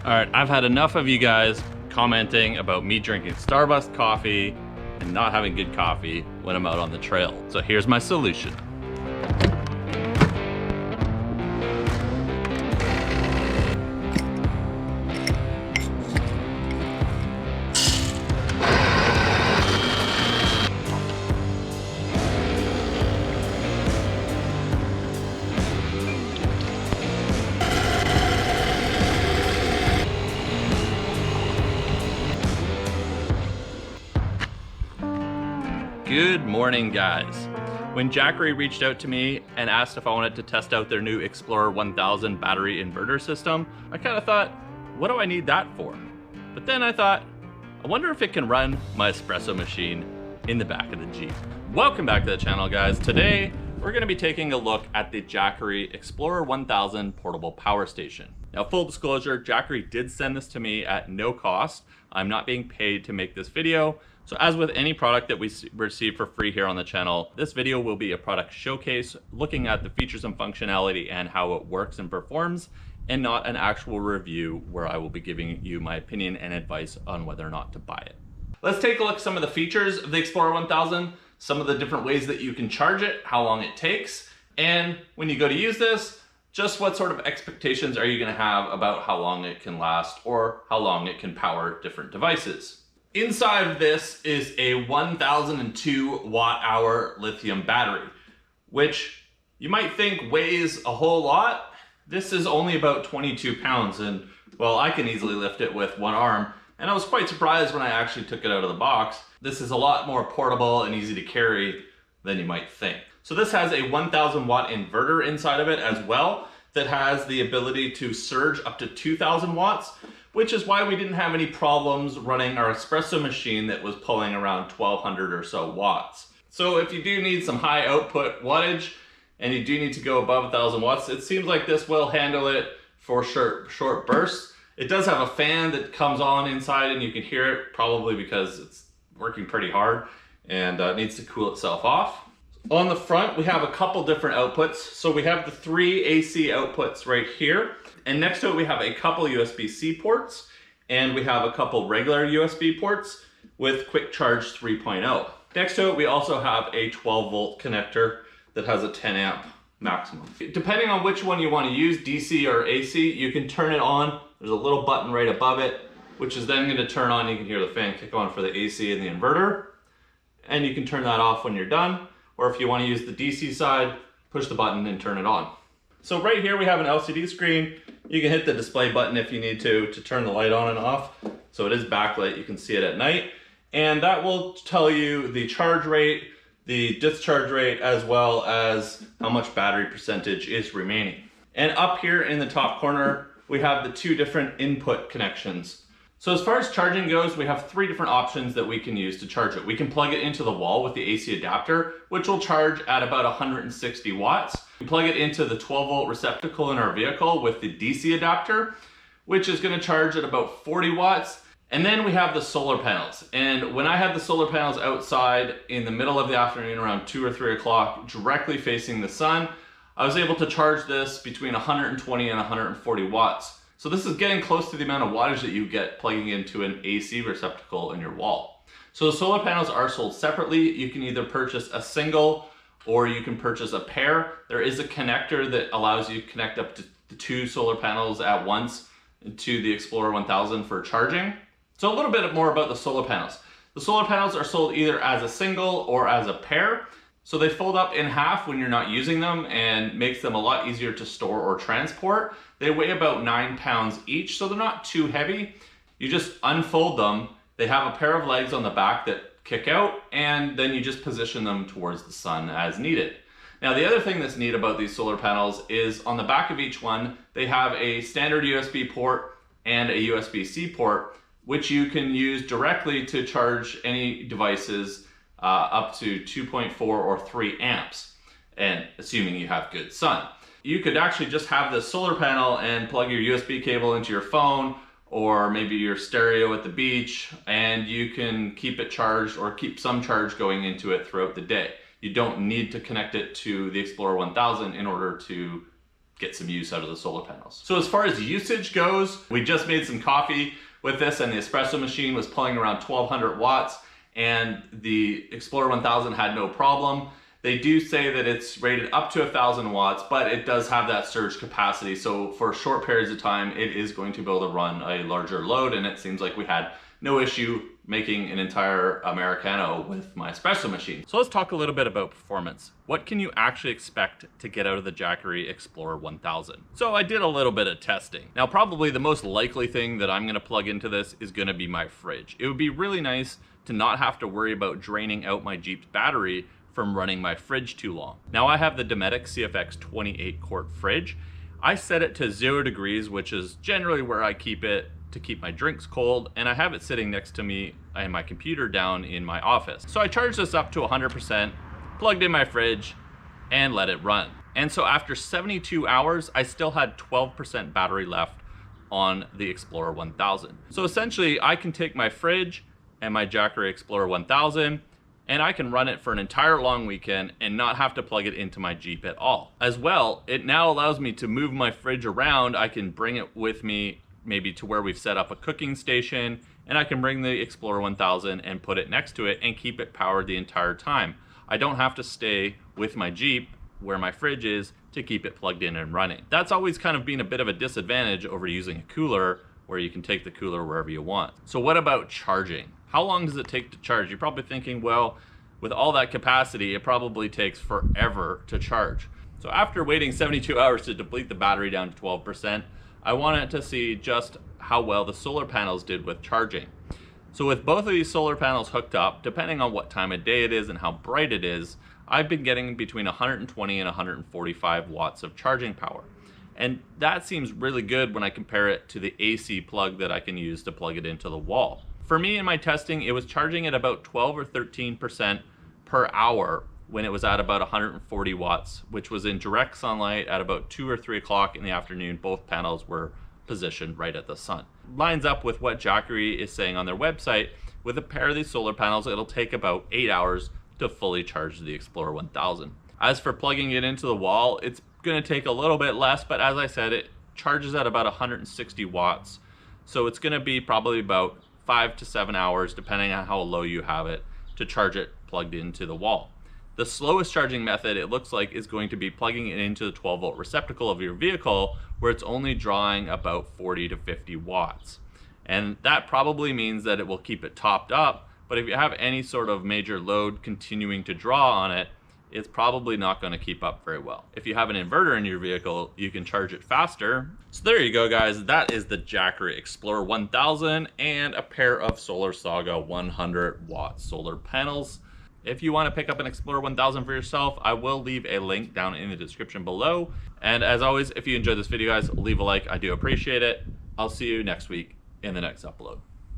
All right, I've had enough of you guys commenting about me drinking Starbucks coffee and not having good coffee when I'm out on the trail. So here's my solution. Good morning, guys. When Jackery reached out to me and asked if I wanted to test out their new Explorer 1000 battery inverter system, I kind of thought, what do I need that for? But then I thought, I wonder if it can run my espresso machine in the back of the Jeep. Welcome back to the channel, guys. Today, we're going to be taking a look at the Jackery Explorer 1000 portable power station. Now, full disclosure, Jackery did send this to me at no cost. I'm not being paid to make this video. So as with any product that we receive for free here on the channel, this video will be a product showcase looking at the features and functionality and how it works and performs, and not an actual review where I will be giving you my opinion and advice on whether or not to buy it. Let's take a look at some of the features of the Explorer 1000, some of the different ways that you can charge it, how long it takes, and when you go to use this, just what sort of expectations are you going to have about how long it can last or how long it can power different devices. Inside of this is a 1002 watt-hour lithium battery, which you might think weighs a whole lot. This is only about 22 pounds, and well, I can easily lift it with one arm, and I was quite surprised when I actually took it out of the box. This is a lot more portable and easy to carry than you might think. So this has a 1000 watt inverter inside of it as well that has the ability to surge up to 2000 watts, which is why we didn't have any problems running our espresso machine that was pulling around 1200 or so watts. So if you do need some high output wattage and you do need to go above 1000 watts, it seems like this will handle it for short bursts. It does have a fan that comes on inside and you can hear it, probably because it's working pretty hard and needs to cool itself off. On the front, we have a couple different outputs. So we have the 3 AC outputs right here. And next to it, we have a couple USB-C ports, and we have a couple regular USB ports with Quick Charge 3.0. Next to it, we also have a 12 volt connector that has a 10 amp maximum. Depending on which one you want to use, DC or AC, you can turn it on. There's a little button right above it, which is then going to turn on. You can hear the fan kick on for the AC and the inverter. And you can turn that off when you're done. Or if you want to use the DC side, push the button and turn it on. So right here we have an LCD screen. You can hit the display button if you need to turn the light on and off. So it is backlit, you can see it at night. And that will tell you the charge rate, the discharge rate, as well as how much battery percentage is remaining. And up here in the top corner, we have the 2 different input connections. So as far as charging goes, we have 3 different options that we can use to charge it. We can plug it into the wall with the AC adapter, which will charge at about 160 watts. We plug it into the 12 volt receptacle in our vehicle with the DC adapter, which is going to charge at about 40 watts. And then we have the solar panels. And when I had the solar panels outside in the middle of the afternoon around 2 or 3 o'clock, directly facing the sun, I was able to charge this between 120 and 140 watts. So this is getting close to the amount of wattage that you get plugging into an AC receptacle in your wall. So the solar panels are sold separately. You can either purchase a single or you can purchase a pair. There is a connector that allows you to connect up to the 2 solar panels at once to the Explorer 1000 for charging. So a little bit more about the solar panels. The solar panels are sold either as a single or as a pair. So they fold up in half when you're not using them and makes them a lot easier to store or transport. They weigh about 9 pounds each, so they're not too heavy. You just unfold them. They have a pair of legs on the back that kick out, and then you just position them towards the sun as needed. Now, the other thing that's neat about these solar panels is on the back of each one, they have a standard USB port and a USB-C port, which you can use directly to charge any devices up to 2.4 or 3 amps, and assuming you have good sun. You could actually just have the solar panel and plug your USB cable into your phone or maybe your stereo at the beach, and you can keep it charged or keep some charge going into it throughout the day. You don't need to connect it to the Explorer 1000 in order to get some use out of the solar panels. So as far as usage goes, we just made some coffee with this, and the espresso machine was pulling around 1200 watts, and the Explorer 1000 had no problem. They do say that it's rated up to 1000 watts, but it does have that surge capacity. So for short periods of time, it is going to be able to run a larger load, and it seems like we had no issue making an entire Americano with my espresso machine. So let's talk a little bit about performance. What can you actually expect to get out of the Jackery Explorer 1000? So I did a little bit of testing. Now, probably the most likely thing that I'm gonna plug into this is gonna be my fridge. It would be really nice to not have to worry about draining out my Jeep's battery from running my fridge too long. Now I have the Dometic CFX 28 quart fridge. I set it to 0 degrees, which is generally where I keep it to keep my drinks cold, and I have it sitting next to me and my computer down in my office. So I charged this up to 100%, plugged in my fridge, and let it run. And so after 72 hours, I still had 12% battery left on the Explorer 1000. So essentially, I can take my fridge and my Jackery Explorer 1000, and I can run it for an entire long weekend and not have to plug it into my Jeep at all. As well, it now allows me to move my fridge around. I can bring it with me maybe to where we've set up a cooking station, and I can bring the Explorer 1000 and put it next to it and keep it powered the entire time. I don't have to stay with my Jeep where my fridge is to keep it plugged in and running. That's always kind of been a bit of a disadvantage over using a cooler, where you can take the cooler wherever you want. So what about charging? How long does it take to charge? You're probably thinking, well, with all that capacity, it probably takes forever to charge. So after waiting 72 hours to deplete the battery down to 12%, I wanted to see just how well the solar panels did with charging. So with both of these solar panels hooked up, depending on what time of day it is and how bright it is, I've been getting between 120 and 145 watts of charging power. And that seems really good when I compare it to the AC plug that I can use to plug it into the wall. For me in my testing, it was charging at about 12 or 13% per hour when it was at about 140 watts, which was in direct sunlight at about 2 or 3 o'clock in the afternoon. Both panels were positioned right at the sun. Lines up with what Jackery is saying on their website. With a pair of these solar panels, it'll take about 8 hours to fully charge the Explorer 1000. As for plugging it into the wall, it's gonna take a little bit less, but as I said, it charges at about 160 watts. So it's gonna be probably about 5 to 7 hours, depending on how low you have it, to charge it plugged into the wall. The slowest charging method, it looks like, is going to be plugging it into the 12-volt receptacle of your vehicle, where it's only drawing about 40 to 50 watts. And that probably means that it will keep it topped up, but if you have any sort of major load continuing to draw on it, it's probably not going to keep up very well. If you have an inverter in your vehicle, you can charge it faster. So there you go, guys. That is the Jackery Explorer 1000 and a pair of SolarSaga 100-watt solar panels. If you want to pick up an Explorer 1000 for yourself, I will leave a link down in the description below. And as always, if you enjoyed this video, guys, leave a like. I do appreciate it. I'll see you next week in the next upload.